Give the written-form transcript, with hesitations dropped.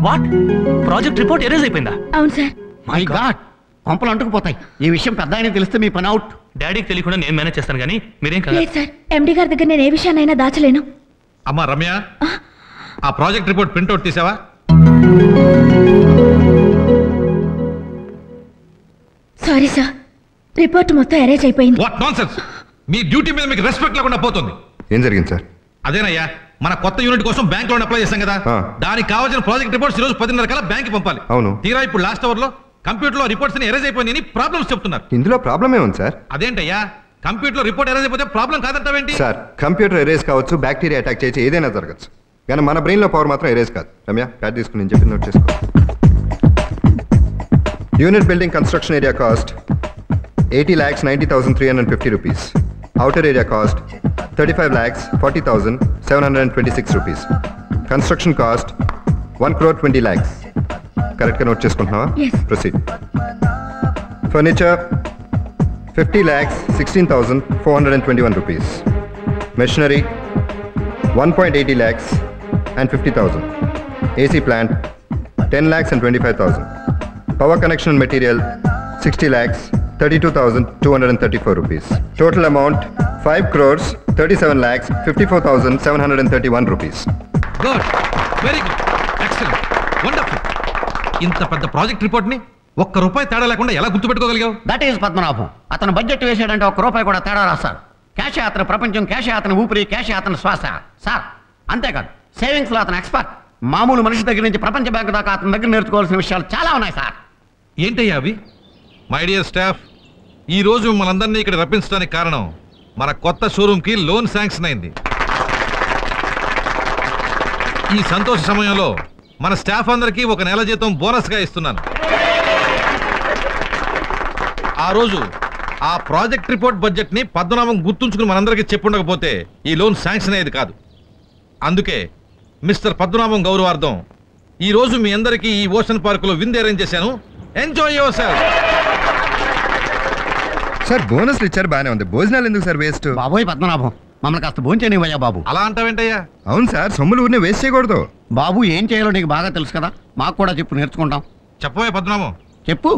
What? Project report erase అయిపోయిందా? అవును sir. My God, కొంపలు అంటుకుపోతాయి. ఈ విషయం పెద్ద ఆయన తెలిస్తే మీ పని అవుట్. డాడీకి తెలియకుండా నేను మేనేజ్ చేస్తాను, కానీ మీరేం కదా. లేదు సార్, ఎండి గారి దగ్గర నేను ఏ విషయాన్నైనా దాచలేను. అమ్మా రమ్య, ఆ ప్రాజెక్ట్ రిపోర్ట్ ప్రింట్అవుట్ తీసావా? సారీ సార్, రిపోర్ట్ మొత్తం అరేంజ్ అయిపోయింది. What nonsense! మీ డ్యూటీ మీద మీకు రెస్పెక్ట్ లేకుండా పోతుంది. ఏం జరిగింది సార్? అదేనయ్యా, మన కొత్త యూనిట్ కోసం బ్యాంక్ లోన్ అప్లై చేశాం కదా, దానికి కావాల్సిన ప్రాజెక్ట్ రిపోర్ట్స్ ఈ రోజు 10:30 కల్లా బ్యాంక్ పంపాలి. అవును. తీరా ఇప్పుడు లాస్ట్ అవర్ లో కంప్యూటర్ లో రిపోర్ట్స్ ఎరేజ్ అయిపోయినాయని ప్రాబ్లమ్స్ చెప్తున్నారు. ఇందులో ప్రాబ్లం ఏముంది సార్? అదేంటయ్యా, కంప్యూటర్ లో రిపోర్ట్ ఎరేజ్ అయిపోతే ప్రాబ్లం కాదంటావేంటి? సార్, కంప్యూటర్ ఎరేజ్ కావచ్చు, బ్యాక్టీరియా అటాక్ చేయొచ్చు, ఏదైనా జరగచ్చు, కానీ మన బ్రెయిన్ లో పవర్ మాత్రం ఎరేజ్ కాదు. రమ్య, ప్యాడ్ తీసుకుని నేను చెప్పి నోట్ చేసుకో. Unit building construction area cost 80,90,350 rupees. Outer area cost 35,40,726 rupees. Construction cost 1,20 lakhs. Correct గా note చేసుకుంటున్నావా? Yes. Proceed. Furniture 50,16,421 rupees. Machinery 1.80 lakhs and 50,000. AC plant 10 lakhs and 25,000. Power connection and material 60 lakhs 32,234 rupees. Total amount 5 crores 37 lakhs 54,731 rupees. Good, very good, excellent, wonderful. ఇంత పెద్ద project report ని ఒక్క రూపాయి తేడా లేకుండా ఎలా గుర్తుపెట్టుకోగలిగావు? That is Padmanabham. అతను budget వేసాడంటే ఒక్క రూపాయి కూడా తేడా రాశారు. క్యాష్ అతని ప్రపంచం, క్యాష్ అతని ఊపిరి, క్యాష్ అతని శ్వాస సార్. అంతేకాదు, సేవింగ్స్ లో అతను ఎక్స్పర్ట్. మామూలు మనిషి దగ్గర నుంచి ప్రపంచ బ్యాంకు దాకా అతని దగ్గర నేర్చుకోవాల్సిన విషయాలు చాలా ఉన్నాయి సార్. ఏంటయ్యా అవి? మై డియర్ స్టాఫ్, ఈ రోజు మనందరినీ ఇక్కడ రప్పించడానికి కారణం మన కొత్త షోరూమ్ కి లోన్ శాంక్షన్ అయింది. ఈ సంతోష సమయంలో మన స్టాఫ్ అందరికీ 1 నెల జీతం బోనస్ గా ఇస్తున్నాను. ఆ రోజు ఆ ప్రాజెక్ట్ రిపోర్ట్ బడ్జెట్ ని పద్మనాభం గుర్తుంచుకుని మనందరికీ చెప్పుండకపోతే ఈ లోన్ శాంక్షన్ అయ్యేది కాదు. అందుకే మిస్టర్ పద్మనాభం గౌరవార్థం ఈ రోజు మీ అందరికీ ఈ ఓషన్ పార్క్ లో విందు అరేంజ్ చేశాను. Enjoy your self. సార్, బోనస్లు ఇచ్చారు, బానే ఉంది, భోజనాలు ఎందుకు సార్ వేస్ట్? బాబోయ్ పద్మనాభం, మమ్మల్ని కాస్త భోంచేనివయ్యా బాబు. అలా అంటావేంటయ్యా? అవును సార్, సొమ్ములు ఊరినే వేస్ట్ చేయకూడదు. బాబు, ఏం చేయాలో నీకు బాగా తెలుసు కదా, మాకు కూడా చెప్పు, నేర్చుకుంటాం. చెప్పవే పద్మనాభం. చెప్పు.